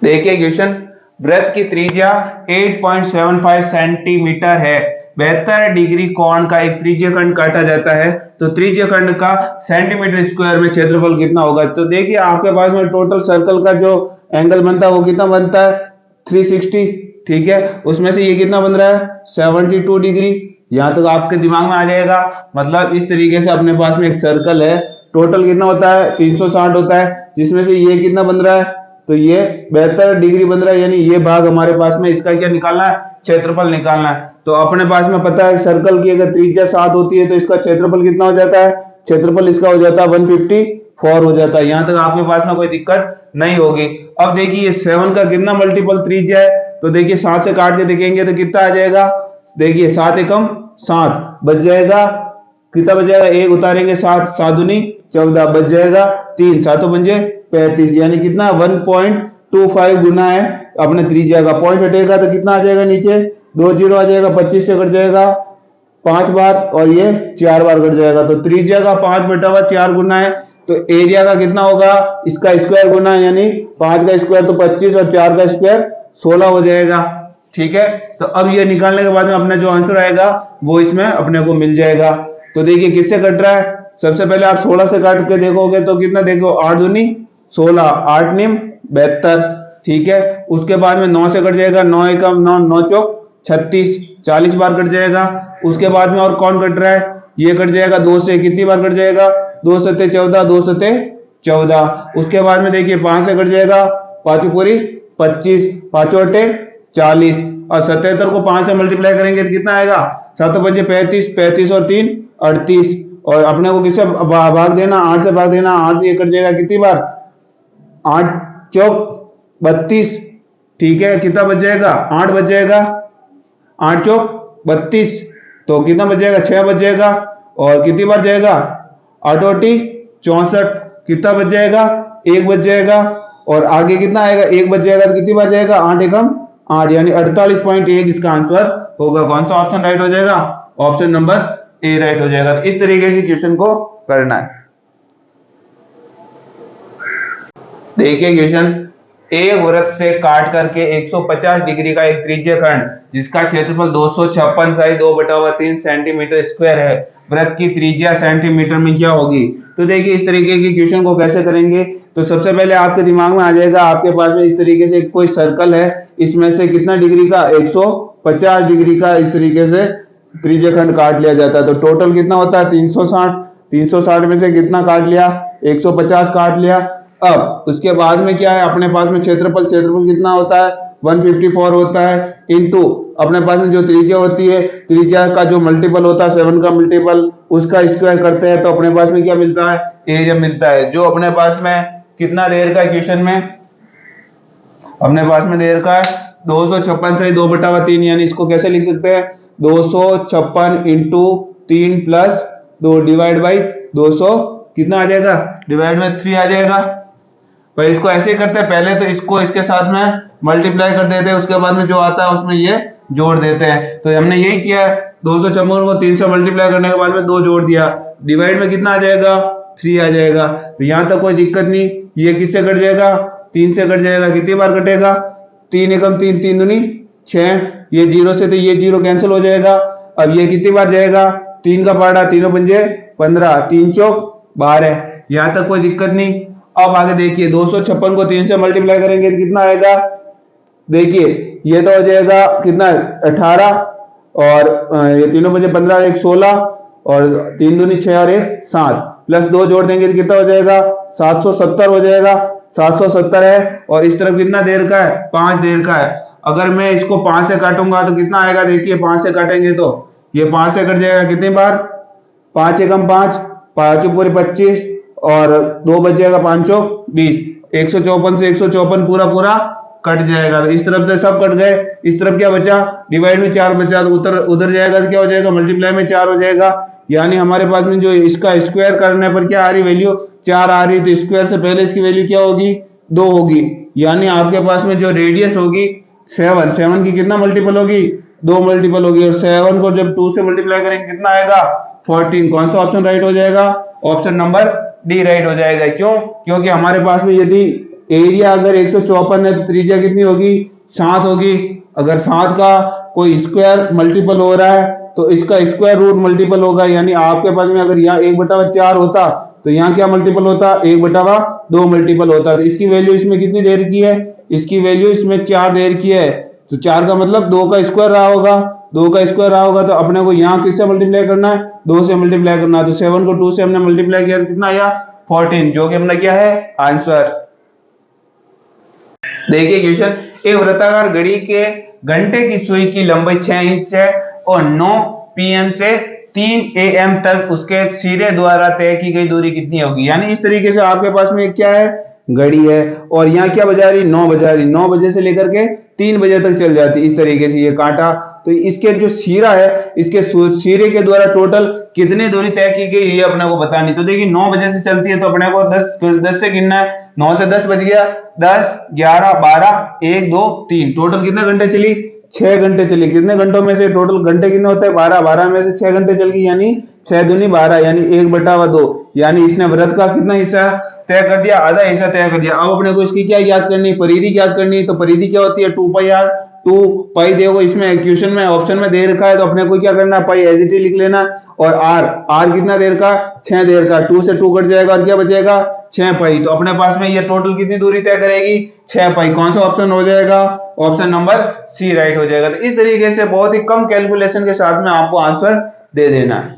देखिए क्वेश्चन, वृत्त की त्रिज्या 8.75 सेंटीमीटर है। 72 डिग्री कोण का एक त्रिज्य खंड काटा जाता है, तो त्रिज्य खंड का सेंटीमीटर स्क्वायर में क्षेत्रफल कितना होगा। तो देखिए आपके पास में टोटल सर्कल का जो एंगल बनता है वो कितना बनता है 360, ठीक है। उसमें से ये कितना बन रहा है 72 डिग्री। यहाँ तक आपके दिमाग में आ जाएगा। मतलब इस तरीके से अपने पास में एक सर्कल है, टोटल कितना होता है 360 होता है, जिसमें से ये कितना बन रहा है, तो ये 72 डिग्री बन रहा है। यानी ये भाग हमारे पास में, इसका क्या निकालना है, क्षेत्रफल निकालना है। तो अपने पास में पता है सर्कल की अगर त्रिज्या 7 होती है तो इसका क्षेत्रफल कितना हो जाता है, क्षेत्रफल इसका हो जाता है 154 हो जाता है। यहां तक आपके पास में कोई दिक्कत नहीं होगी। अब देखिए ये 7 का कितना मल्टीपल त्रिज्या है, तो देखिए 7 से काट के देखेंगे तो कितना आ जाएगा। देखिए 7 एकम 7 बच जाएगा, कितना बच जाएगा, एक उतारेंगे 7, 7 दूनी 14 बच जाएगा 3, 7 पंजे 35, यानी कितना 1.25 गुना है अपने त्रिज्या का। पॉइंट हटेगा तो कितना आ जाएगा, नीचे 2 जीरो आ जाएगा, 25 से कट जाएगा 5 बार और ये 4 बार कट जाएगा। तो त्रिज्या का 5/4 गुना है, तो एरिया का कितना होगा, इसका स्क्वायर गुना, यानी 5 का स्क्वायर तो 25 और 4 का स्क्वायर 16 हो जाएगा, ठीक है। तो अब ये निकालने के बाद में अपना जो आंसर आएगा वो इसमें अपने को मिल जाएगा। तो देखिए किससे कट रहा है, सबसे पहले आप 16 से काट के देखोगे तो कितना, देखो 8 दूनी 16, 8 निम 72, ठीक है। उसके बाद में 9 से कट जाएगा, 9 एकम 9, 9 चौक 36, 40 बार कट जाएगा। उसके बाद में और कौन कट रहा है, ये कट जाएगा 2 से, कितनी बार कट जाएगा, 2 सत्ते 14, 2 सत्ते 14। उसके बाद में देखिए 5 से कट जाएगा, 5 पूरी 25, 5 अटे 40, और 77 को 5 से मल्टीप्लाई करेंगे तो कितना आएगा, 7 पंजे 35, 35 और 3 38, और अपने को किससे भाग देना, 8 से भाग देना, 8 से ये कट जाएगा कितनी बार, 8 चौक 32, ठीक है। कितना बच जाएगा, 8 बच जाएगा, 8 चौक 32, तो कितना बच जाएगा, 6 बच जाएगा, और कितनी बार जाएगा, 8 64, कितना बच जाएगा, 1 बच जाएगा, और आगे कितना आएगा, 1 बच जाएगा तो कितनी बार जाएगा, 8 एकम 8, यानी 48.1 इसका आंसर होगा। कौन सा ऑप्शन राइट हो जाएगा, ऑप्शन नंबर ए राइट हो जाएगा। तो इस तरीके से क्वेश्चन को करना है। देखिए क्वेश्चन, एक वृत्त से काट करके 150 डिग्री का एक त्रिज्य खंड जिसका क्षेत्रफल 256 साई 2/3 सेंटीमीटर स्क्वायर है, वृत्त की त्रिज्या सेंटीमीटर में क्या होगी। तो देखिए इस तरीके के क्वेश्चन को कैसे करेंगे, तो सबसे पहले आपके दिमाग में आ जाएगा, आपके पास में इस तरीके से कोई सर्कल है, इसमें से कितना डिग्री का 150 डिग्री का इस तरीके से त्रिज्य खंड काट लिया जाता है। तो टोटल कितना होता है 360, 360 में से कितना काट लिया, 150 काट लिया। अब उसके बाद में क्या है, अपने पास में क्षेत्रफल, क्षेत्रफल कितना होता है 154 होता है, इनटू अपने पास में जो त्रिज्या होती है, त्रिज्या का जो मल्टीपल होता है 7 का मल्टीपल, उसका स्क्वायर करते हैं तो अपने पास में क्या मिलता है, एरिया मिलता है। जो अपने पास में कितना देर का क्वेश्चन में अपने पास में देर का है 256 से 2/3, यानी इसको कैसे लिख सकते हैं, 256 इंटू 3 प्लस 2 डिवाइड बाई 200, कितना आ जाएगा, डिवाइड बाई 3 आ जाएगा। पर इसको ऐसे ही करते हैं, पहले तो इसको इसके साथ में मल्टीप्लाई कर देते हैं, उसके बाद में जो आता है उसमें ये जोड़ देते हैं। तो हमने यही किया है, 256 को 3 से मल्टीप्लाई करने के बाद में 2 जोड़ दिया, डिवाइड में कितना आ जाएगा 3 आ जाएगा। तो यहां तक कोई दिक्कत नहीं। ये किससे कट जाएगा, 3 से कट जाएगा, कितनी बार कटेगा, 3 एकम 3, 3 दूनी 6, ये 0 से तो ये 0 कैंसिल हो जाएगा। अब ये कितनी बार जाएगा, 3 का पाड़ा, 3 पंजे 15, 3 चौक 12, यहां तक कोई दिक्कत नहीं। अब आगे देखिए 256 को 3 से मल्टीप्लाई करेंगे तो कितना आएगा, देखिए ये तो हो जाएगा कितना 18, और ये तीनों बजे 15, 1 16, और 3 दूनी 6 और 1 7, प्लस 2 जोड़ देंगे तो कितना हो जाएगा 770 हो जाएगा, 770 है। और इस तरफ कितना देर का है, 5 देर का है। अगर मैं इसको 5 से काटूंगा तो कितना आएगा, देखिए 5 से काटेंगे तो ये 5 से कट जाएगा, कितनी बार, 5 एकम 5, 5 पूरे 25, और 2 बच जाएगा, 5 चौक 20, 154 से 154 पूरा पूरा कट जाएगा। तो इस तरफ से सब कट गए, इस तरफ क्या बचा, डिवाइड में 4 बचा, तो उधर जाएगा तो क्या हो जाएगा, मल्टीप्लाई में 4 हो जाएगा। यानी हमारे पास में जो इसका स्क्वायर करने पर क्या आ रही वैल्यू, 4 आ रही, तो स्क्वायर से पहले इसकी वैल्यू क्या होगी, 2 होगी। यानी आपके पास में जो रेडियस होगी 7, 7 की कितना मल्टीपल होगी, 2 मल्टीपल होगी, और 7 को जब 2 से मल्टीप्लाई करेंगे कितना आएगा 14। कौन सा ऑप्शन राइट हो जाएगा, ऑप्शन नंबर डी राइट हो जाएगा। क्यों, क्योंकि हमारे पास में यदि एरिया अगर 154 है तो त्रिज्या कितनी होगी, 7 होगी। अगर 7 का कोई स्क्वायर मल्टीपल हो रहा है तो इसका स्क्वायर रूट मल्टीपल होगा, यानी आपके पास में अगर यहाँ 1/4 होता तो यहाँ क्या मल्टीपल होता, 1/2 मल्टीपल होता। तो इसकी वैल्यू इसमें कितनी दे रखी है, इसकी वैल्यू इसमें 4 दे रखी है, तो 4 का मतलब 2 का स्क्वायर रहा होगा, 2 का स्क्वायर रहा होगा। तो अपने को यहाँ किससे मल्टीप्लाई करना है, 2 से मल्टीप्लाई करना है। तो 7 को 2 से हमने मल्टीप्लाई किया तो कितना आया, 14, जो कि हमने किया है आंसर। देखिए क्वेश्चन, एक वृत्ताकार घड़ी के घंटे की सुई की लंबाई 6 इंच है और 9 PM से 3 AM तक उसके सिरे द्वारा तय की गई दूरी कितनी होगी। यानी इस तरीके से आपके पास में क्या है, घड़ी है और यहाँ क्या बजा रही, 9 बजा रही, 9 बजे से लेकर के 3 बजे तक चल जाती। इस तरीके से ये कांटा, तो इसके जो सिरा है, इसके सिरे के द्वारा टोटल कितनी दूरी तय की गई ये अपने को बतानी। तो देखिए 9 बजे से चलती है तो अपने को 10 से गिनना है, 9 से 10 बज गया, 10, 11, 12, 1, 2, 3, टोटल कितने घंटे चली, 6 घंटे चली। कितने घंटों में से टोटल घंटे कितने होते हैं, 12, 12 में से 6 घंटे चल गई, यानी 6 दूनी 12, यानी 1/2, यानी इसने व्रत का कितना हिस्सा तय कर दिया, आधा हिस्सा तय कर दिया। अब अपने को इसकी क्या याद करनी, परिधि याद करनी। तो परिधि क्या होती है, 2πr, 2 देखो इसमें क्वेश्चन में ऑप्शन में दे रखा है तो अपने को क्या करना, पाई एज इट इज लिख लेना। और r कितना देर का, 6 देर का, 2 से 2 कट जाएगा और क्या बचेगा, 6 पाई। तो अपने पास में ये टोटल कितनी दूरी तय करेगी, 6 पाई। कौन सा ऑप्शन हो जाएगा, ऑप्शन नंबर सी राइट हो जाएगा। तो इस तरीके से बहुत ही कम कैलकुलेशन के साथ में आपको आंसर दे देना है।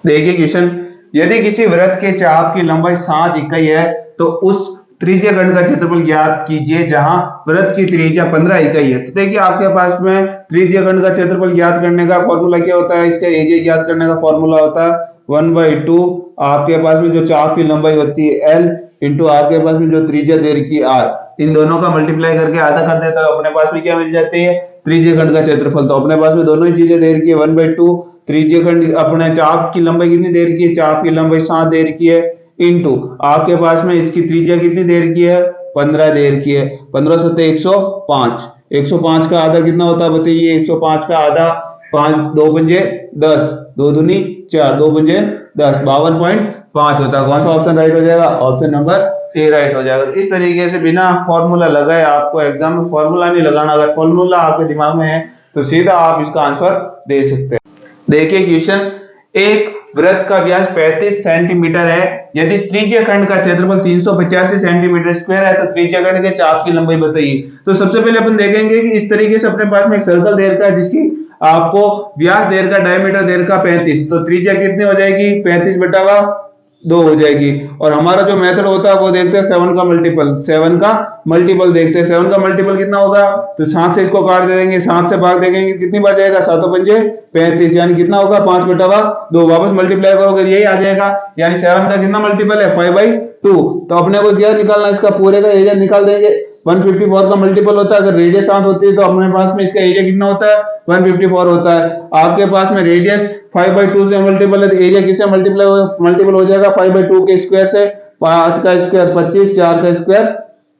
देखिए क्वेश्चन, यदि किसी वृत्त के चाप की लंबाई 7 इकाई है तो उस त्रिज्या खंड का क्षेत्रफल ज्ञात कीजिए जहां वृत्त की त्रिज्या 15 इकाई है। तो देखिए आपके पास में त्रिज्या खंड का क्षेत्रफल ज्ञात करने का फॉर्मूला क्या होता है, इसका एरिया ज्ञात करने का फॉर्मूला होता है 1/2 आपके पास में जो चाप की लंबाई होती है l इंटू आपके पास में जो त्रिज्या दे रखी है r, इन दोनों का मल्टीप्लाई करके आधा कर देता है, अपने पास में क्या मिल जाती है, त्रिज्या खंड का क्षेत्रफल। तो अपने पास में दोनों ही चीजें दे रखी है 1/2, त्रिज्या खंड अपने चाप की लंबाई कितनी दे रखी है, चाप की लंबाई 7 दे रखी है, इंटू आपके पास में इसकी त्रिज्या कितनी दे रखी है, 15 दे रखी है। 15 7 105, 105 का आधा कितना होता है बताइए, 105 का आधा 5, 2 पंजे 10, 2 दूनी 4, 2 पंजे 10, 52.5 होता है। कौन सा ऑप्शन राइट हो जाएगा, ऑप्शन नंबर ए राइट हो जाएगा। इस तरीके से बिना फॉर्मूला लगाए, आपको एग्जाम में फॉर्मूला नहीं लगाना, अगर फॉर्मूला आपके दिमाग में है तो सीधा आप इसका आंसर दे सकते हैं। देखिए क्वेश्चन, एक वृत्त का व्यास 35 सेंटीमीटर है, यदि त्रिज्या खंड का क्षेत्रफल 385 सेंटीमीटर स्क्वायर है तो त्रिज्या खंड के चाप की लंबाई बताइए। तो सबसे पहले अपन देखेंगे कि इस तरीके से अपने पास में एक सर्कल दे रखा है जिसकी आपको व्यास दे रखा, डायमीटर दे रखा 35, तो त्रिज्या कितनी हो जाएगी, 35/2 हो जाएगी। और हमारा जो मेथड होता है वो देखते हैं 7 का मल्टीपल, 7 का मल्टीपल देखते हैं, 7 का मल्टीपल कितना होगा, तो 7 से इसको काट दे देंगे, 7 से भाग देंगे, कितनी बार जाएगा, 7 पंजे 35, यानी कितना होगा 5/2, वापस मल्टीप्लाई करोगे यही आ जाएगा, यानी 7 का कितना मल्टीपल है 5/2। तो अपने को क्या निकालना है, इसका पूरे का एरिया निकाल देंगे। 154 का मल्टीपल होता है, अगर रेडियस 7 होती है तो अपने पास में इसका एरिया कितना होता है, 154 होता है। आपके पास में रेडियस 5/2 से मल्टीपल है तो एरिया किससे मल्टीपल हो जाएगा, 5/2 के स्क्वायर से, 5 का स्क्वायर 25, 4 का स्क्वायर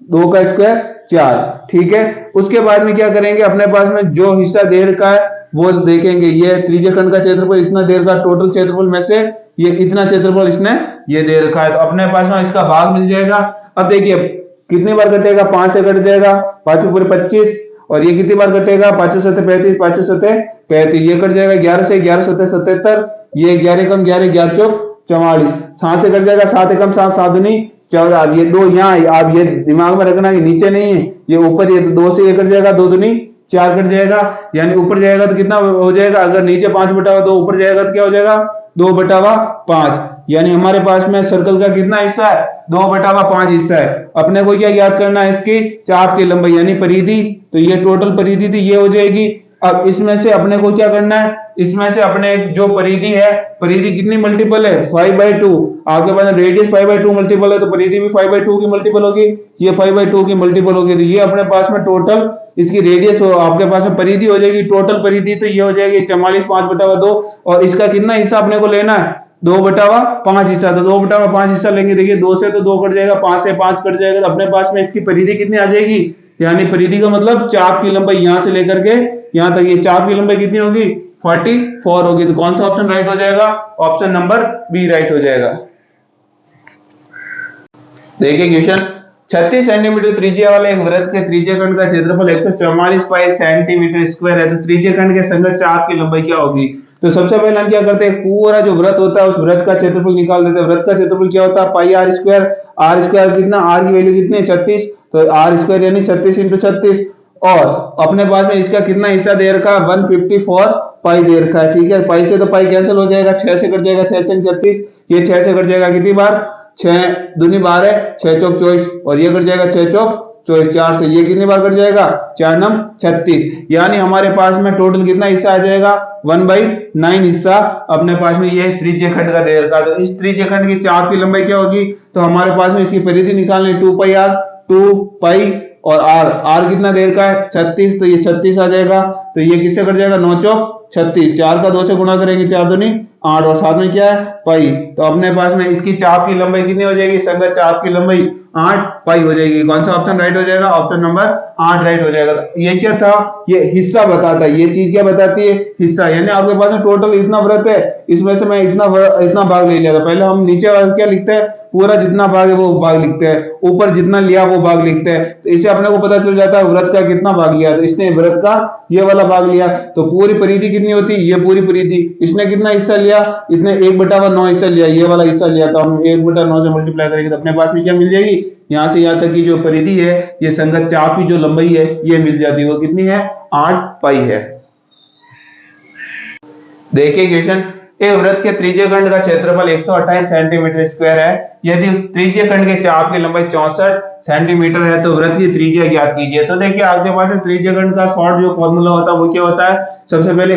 2 का स्क्वायर 4, ठीक है। उसके बाद में क्या करेंगे, अपने पास में जो हिस्सा दे रखा है वो देखेंगे, ये त्रिज्या खंड का क्षेत्रफल इतना दे रखा, टोटल क्षेत्रफल में से ये इतना क्षेत्रफल इसने ये दे रखा है, तो अपने पास में इसका भाग मिल जाएगा। अब देखिए कितनी बार कटेगा, 5 से कट जाएगा, 5 ऊपर 25, और ये कितनी बार कटेगा, 5 7 35, 5 7 35, ये कट जाएगा 11 से, 11 7 77, ये 11 कम 11, 11 चौक 44, 7 से कट जाएगा, 7 कम 7, 7 दूनी 14। अब ये 2 यहाँ, आप ये दिमाग में रखना कि नीचे नहीं है, ये ऊपर, ये 2 से ये कट जाएगा, 2 दूनी 4 कट जाएगा, यानी ऊपर जाएगा तो कितना हो जाएगा, अगर नीचे 5/2 ऊपर जाएगा तो क्या हो जाएगा 2/5, यानी हमारे पास में सर्कल का कितना हिस्सा है, 2/5 हिस्सा है। अपने को क्या याद करना है, इसकी चाप की लंबाई यानी परिधि, तो ये टोटल परिधि थी ये हो जाएगी। अब इसमें से अपने को क्या करना है, इसमें से अपने जो परिधि है, परिधि कितनी मल्टीपल है 5/2, आपके पास रेडियस 5/2 मल्टीपल है तो परिधि भी 5/2 की मल्टीपल होगी, ये 5/2 की मल्टीपल होगी, तो ये अपने पास में टोटल इसकी रेडियस हो, आपके पास में परिधि हो जाएगी, टोटल परिधि तो ये हो जाएगी 44, 5/2, और इसका कितना हिस्सा अपने को लेना है 2/5 हिस्सा, तो 2/5 हिस्सा लेंगे। देखिए 2 से तो 2 कट जाएगा, 5 से 5 कट जाएगा, तो अपने पास में इसकी परिधि कितनी आ जाएगी, यानी परिधि का मतलब चाप की लंबाई यहां से लेकर के यहां तक, ये चाप की लंबाई कितनी होगी 44 होगी। तो कौन सा ऑप्शन राइट हो जाएगा, ऑप्शन नंबर बी राइट हो जाएगा। देखिए क्वेश्चन, 36 सेंटीमीटर त्रिज्या वाले एक वृत्त के त्रिज्या खंड का क्षेत्रफल 144 पाई सेंटीमीटर स्क्वायर है, तो त्रिज्या खंड के संगत चाप की लंबाई क्या होगी? तो सबसे पहले हम क्या करते हैं, पूरा जो वृत्त होता है उस वृत्त का क्षेत्रफल निकाल देते हैं। वृत्त का क्षेत्रफल क्या होता है? पाई आर स्क्वायर। आर स्क्वायर कितना? आर की वैल्यू कितनी है? 36, तो आर स्क्वायर यानी 36 इंटू 36। और अपने पास में इसका कितना हिस्सा दे रखा है? 154 पाई दे रखा है। ठीक है, पाई से तो पाई कैंसिल हो जाएगा, 6 से कट जाएगा, 6 6 36, ये 6 से कट जाएगा कितनी बार? 6 दूनी 12, 6 चौक 24, और ये कट जाएगा 6 चौक 24, 4 से ये कितनी बार कट जाएगा? 4 नम 36, यानी हमारे पास में टोटल कितना हिस्सा आ जाएगा? 1/9 हिस्सा अपने पास में ये त्रिज्य खंड का दे रखा है। तो इस त्रिज्य खंड की चाप की लंबाई क्या होगी? तो हमारे पास में इसकी परिधि निकालनी, 2 पाई आर, 2 पाई और आर, आर कितना देर का है? 36, तो ये 36 आ जाएगा। तो ये किससे कट जाएगा? 9 चौक 36, 4 का 2 से गुणा करेंगे, 4 दूनी 8, और साथ में क्या है? पाई। तो अपने पास में इसकी चाप की लंबाई कितनी हो जाएगी? संगत चाप की लंबाई 8 पाई हो जाएगी। कौन सा ऑप्शन राइट हो जाएगा? ऑप्शन नंबर 8 राइट हो जाएगा। ये क्या था? ये हिस्सा बताता है। ये चीज क्या बताती है? हिस्सा, यानी आपके पास टोटल इतना वृत्त है, इसमें से मैं इतना भाग ले लिया था। पहले हम नीचे वाला क्या लिखते हैं? पूरा जितना भाग है वो भाग लिखते हैं, ऊपर जितना लिया वो भाग लिखते हैं। तो इसे अपने को पता चल जाता है वृत्त का कितना भाग लिया। तो इसने वृत्त का ये वाला भाग लिया, तो पूरी परिधि कितनी होती? ये पूरी परिधि। इसने कितना हिस्सा लिया? इसने 1/9 हिस्सा लिया, ये वाला हिस्सा लिया। तो हम 1/9 से मल्टीप्लाई करेंगे तो अपने पास में क्या मिल जाएगी? यहां से यहां तक की जो परिधि है, ये संगत चाप की जो लंबाई है ये मिल जाती है। वो कितनी है? 8 पाई है। देखिए क्वेश्चन, एक वृत्त के त्रिज्य खंड का क्षेत्रफल 128 सेंटीमीटर स्क्वायर है। यदि त्रिज्य खंड के चाप की लंबाई 64 सेंटीमीटर है तो वृत्त की त्रिज्या ज्ञात कीजिए। तो देखिए आपके पास में त्रिज्य खंड का शॉर्ट जो फॉर्मूला होता है वो क्या होता है? सबसे पहले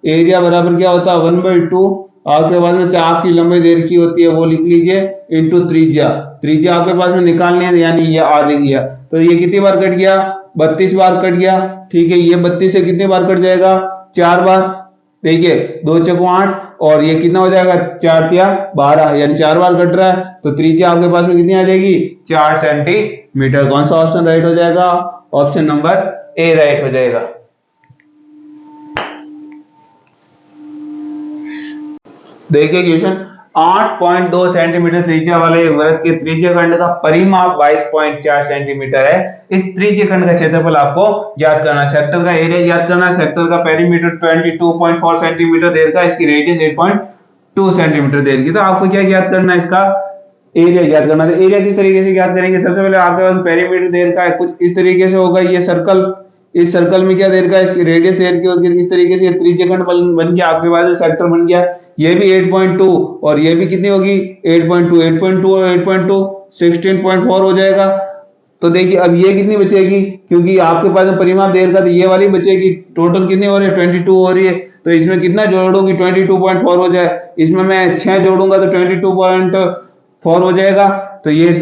एरिया बराबर क्या होता है? 1/2। आपके पास में चाप की लंबाई देर की होती है वो लिख लीजिए, इंटू त्रिज्या। त्रिज्या आपके पास में निकालनी है, यानी ये आर लिख दिया। तो ये कितनी बार कट गया? 32 बार कट गया। ठीक है, ये 32 से कितनी बार कट जाएगा? 4 बार। देखिए 2 चौको 8, और ये कितना हो जाएगा? 4 तिया 12, यानी 4 बार कट रहा है। तो त्रिज्या आपके पास में कितनी आ जाएगी? 4 सेंटीमीटर। कौन सा ऑप्शन राइट हो जाएगा? ऑप्शन नंबर ए राइट हो जाएगा। देखिए क्वेश्चन, 8.2 सेंटीमीटर त्रिज्या वाले एक वृत्त के त्रिज्य खंड का परिमाप 22.4 सेंटीमीटर है। इस त्रिज्य खंड का क्षेत्रफल आपको ज्ञात करना है। सेक्टर का एरिया ज्ञात करना है। सेक्टर का पेरीमीटर 22.4 सेंटीमीटर देर का, इसकी रेडियस 8.2 सेंटीमीटर देर की। तो आपको क्या ज्ञात करना है? इसका एरिया ज्ञात करना है। तो एरिया किस तरीके से ज्ञात करेंगे? सबसे पहले आपके पास पेरीमीटर देर का है, कुछ इस तरीके से होगा। ये सर्कल, इस सर्कल में क्या देर का है? इसकी रेडियस देर की होगी। इस तरीके से त्रिज्य खंड बन गया आपके पास, सेक्टर बन गया। ये भी 8.2, और ये भी कितनी होगी? 8.2, 8.2 और 8.2 16.4 हो जाएगा। तो देखिए अब ये कितनी बचेगी? क्योंकि आपके पास में परिमाप देर का, तो ये वाली बचेगी। टोटल कितनी हो रही है? 22 हो रही है। तो इसमें कितना जोड़ोगी? 22.4 हो जाए। इसमें मैं 6 जोड़ूंगा तो 22.4 हो जाएगा। तो ये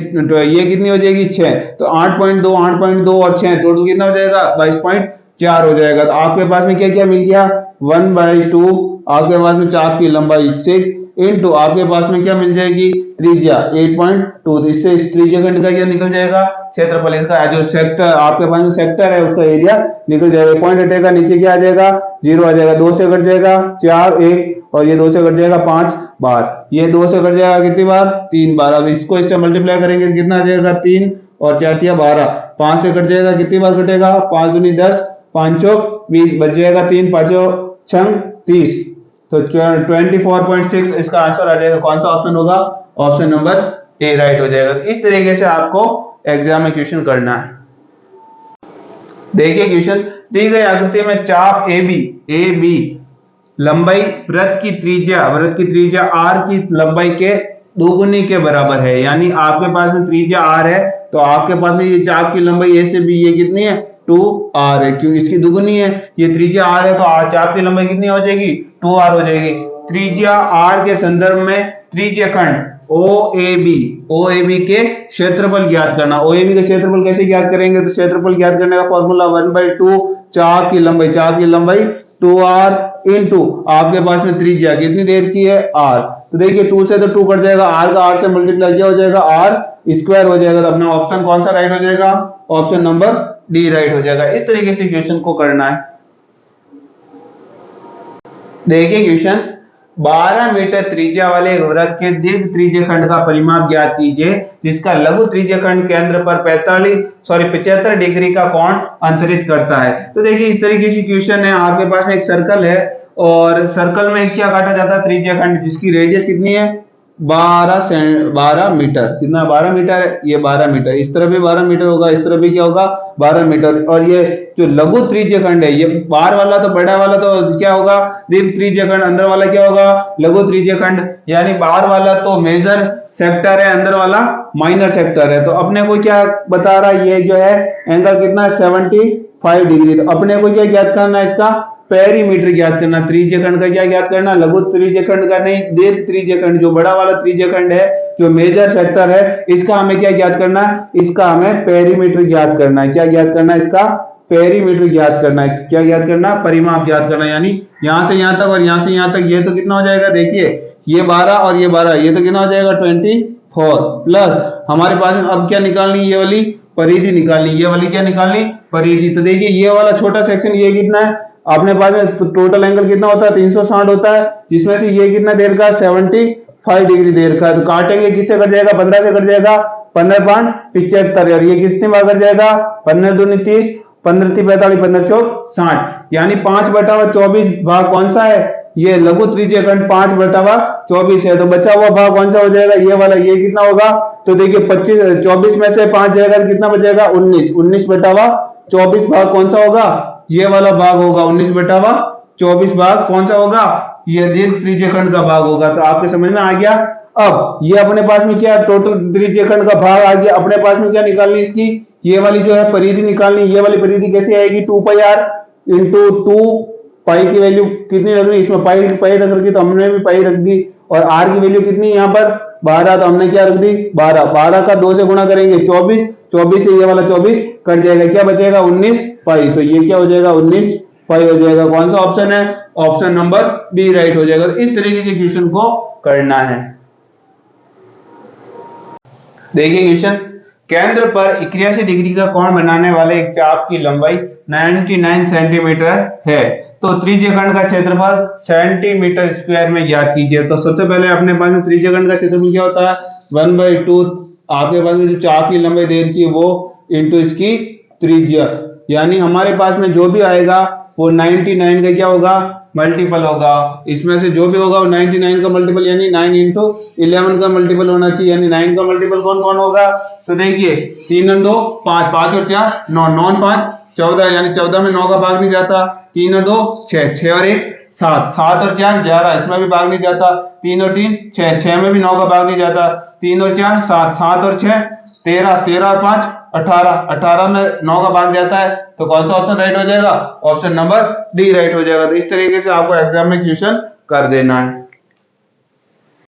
कितनी हो जाएगी? 6। तो 8.2, 8.2 और 6 टोटल कितना हो जाएगा? 22.4 हो जाएगा। तो आपके पास में क्या क्या मिल गया? 1/2, आपके पास में चाप की लंबाई 6, इंटू आपके पास में क्या मिल जाएगी? त्रिज्या 8.2। इससे इस त्रिज्या खंड का क्या निकल जाएगा? क्षेत्रफल। इसका जो सेक्टर आपके पास में सेक्टर है उसका एरिया निकल जाएगा। पॉइंट हटेगा, नीचे क्या आ जाएगा? 0 आ जाएगा। 2 से कट जाएगा 4, 1, और ये 2 से कट जाएगा 5 बार। ये 2 से कट जाएगा कितनी बार? 3 बार। अब इसको इससे मल्टीप्लाई करेंगे तो कितना आ जाएगा? 3 और 4 तिया 12। 5 से कट जाएगा, कितनी बार कटेगा? 5 दूनी 10, 5 चौक 20, बच जाएगा 3 5 छंग 30। तो 24.6 इसका आंसर आ जाएगा। कौन सा ऑप्शन होगा? ऑप्शन नंबर ए राइट हो जाएगा। तो इस तरीके से आपको एग्जाम में क्वेश्चन करना है। देखिए क्वेश्चन, दी गई आकृति में चाप ए बी लंबाई वृत्त की त्रिज्या आर की लंबाई के दोगुनी के बराबर है। यानी आपके पास में त्रिज्या आर है, तो आपके पास में ये चाप की लंबाई ए से बी ये कितनी है? 2r है, क्योंकि इसकी दुगुनी है। ये त्रिज्या r है तो चाप की लंबाई कितनी हो जाएगी? 2r हो जाएगी। त्रिज्या r के संदर्भ में त्रिज्य खंड OAB के क्षेत्रफल ज्ञात करना। OAB के क्षेत्रफल कैसे ज्ञात करेंगे? तो क्षेत्रफल ज्ञात करने का फॉर्मूला 1/2 चाप की लंबाई 2r इंटू आपके पास में त्रिज्या कितनी देर की है? r। तो देखिए 2 से तो 2 कट जाएगा, r का r से मल्टीप्लाई क्या हो जाएगा? r स्क्वायर हो जाएगा। तो अपना ऑप्शन कौन सा राइट हो जाएगा? ऑप्शन नंबर डी राइट हो जाएगा। इस तरीके से क्वेश्चन को करना है। देखिए क्वेश्चन, 12 मीटर त्रिज्या वाले एक वृत्त के दीर्घ त्रिज्य खंड का परिमाप ज्ञात कीजिए जिसका लघु त्रिज्य खंड केंद्र पर 75 डिग्री का कोण अंतरित करता है। तो देखिए इस तरीके की क्वेश्चन है, आपके पास में एक सर्कल है और सर्कल में क्या काटा जाता है, त्रिज्य खंड जिसकी रेडियस कितनी है 12 मीटर। कितना 12 मीटर है, ये 12 मीटर, इस तरफ भी 12 मीटर होगा, इस तरफ भी क्या होगा 12 मीटर। और ये जो लघु त्रिज्य खंड है, ये बाहर वाला तो बड़ा वाला तो क्या होगा दीर्घ त्रिज्य खंड, अंदर वाला क्या होगा लघु त्रिज्य खंड। यानी बाहर वाला तो मेजर सेक्टर है, अंदर वाला माइनर सेक्टर है। तो अपने को क्या बता रहा है, ये जो है एंगल कितना है 75 डिग्री। तो अपने को क्या ज्ञात करना है, इसका पेरीमीटर ज्ञात करना, त्रिज्य खंड का क्या ज्ञात करना, लघु त्रिज्य खंड का नहीं, दीर्घ त्रिज्य खंड जो बड़ा वाला त्रिज्य खंड है, जो मेजर सेक्टर है, इसका हमें क्या ज्ञात करना है, इसका हमें पेरीमीटर ज्ञात करना है। क्या ज्ञात करना है, इसका पेरीमीटर ज्ञात करना है। क्या ज्ञात करना, परिमाप ज्ञात करना। यानी यहां से यहां तक और यहां से यहां तक, ये तो कितना हो जाएगा, देखिए ये 12 और ये 12, ये तो कितना हो जाएगा 24 प्लस हमारे पास में अब क्या निकालनी, ये वाली परिधि निकालनी, ये वाली क्या निकालनी, परिधि। तो देखिए ये वाला छोटा सेक्शन ये कितना है, अपने पास में तो टोटल एंगल कितना होता है 360 होता है, जिसमें से ये कितना देर का 75 डिग्री देर का है। तो काटेंगे किससे कट जाएगा, 15 से कट जाएगा, 15.75। और ये कितने बार कट जाएगा, 15 दूनी 30, 15 3 45, 15 चौक 60। यानी 5/24 भाग कौन सा है, ये लघु त्रिज्य खंड 5/24 है। तो बचा हुआ भाग कौन सा हो जाएगा, ये वाला, ये कितना होगा। तो देखिए 24 में से 5 जाएगा तो कितना बचेगा 19/24 भाग कौन सा होगा, ये वाला भाग होगा 19/24 भाग कौन सा होगा, ये दीर्घ त्रिज्य खंड का भाग होगा। तो आपके समझ में आ गया। अब ये अपने पास में क्या टोटल त्रिज्य खंड का भाग आ गया, अपने पास में क्या निकालनी इसकी, ये वाली जो है परिधि निकालनी। ये वाली परिधि कैसे आएगी, 2πr इंटू 2 पाई की वैल्यू कितनी रख दी, इसमें पाई रख रखी तो हमने भी पाई रख दी। और आर की वैल्यू कितनी यहाँ पर 12, तो हमने क्या रख दी 12 का 2 से गुणा करेंगे 24 से ये वाला 24 कट जाएगा, क्या बचेगा 19 पाई। तो ये क्या हो जाएगा 19 पाई हो जाएगा। कौन सा ऑप्शन है, ऑप्शन नंबर बी राइट हो जाएगा। इस तरीके से क्वेश्चन को करना है। देखिए क्वेश्चन, केंद्र पर 81 डिग्री का कोण बनाने वाले एक चाप की लंबाई 99 सेंटीमीटर है, तो त्रिज्य खंड का क्षेत्रफल सेंटीमीटर स्क्वायर में ज्ञात कीजिए। तो सबसे पहले अपने पास में त्रिज्य खंड का क्षेत्रफल क्या होता है 1/2, आपके पास में जो चाप की लंबाई दे रखी है वो इंटू इसकी त्रिज्या। यानी हमारे पास में जो भी आएगा वो 99 का क्या होगा मल्टीपल होगा, इसमें से जो भी होगा वो 99 का मल्टीपल, यानी 9 इंटू 11 का मल्टीपल होना चाहिए। यानी 9 का मल्टीपल कौन कौन होगा, तो देखिए 3 और 2 5, 5 और 4 9, 9 और 5 14, यानी 14 में 9 का भाग नहीं जाता, 3 और 2 6, 6 और 1 7, 7 और 4 11, इसमें भी भाग नहीं जाता, 3 और 3 6, 6 में भी 9 का भाग नहीं जाता, 3 और 4 7, 7 और 6 13, 13 और 5 18, 18 में 9 का भाग जाता है। तो कौन सा ऑप्शन राइट हो जाएगा, ऑप्शन नंबर डी राइट हो जाएगा। तो इस तरीके से आपको एग्जाम में क्वेश्चन कर देना है।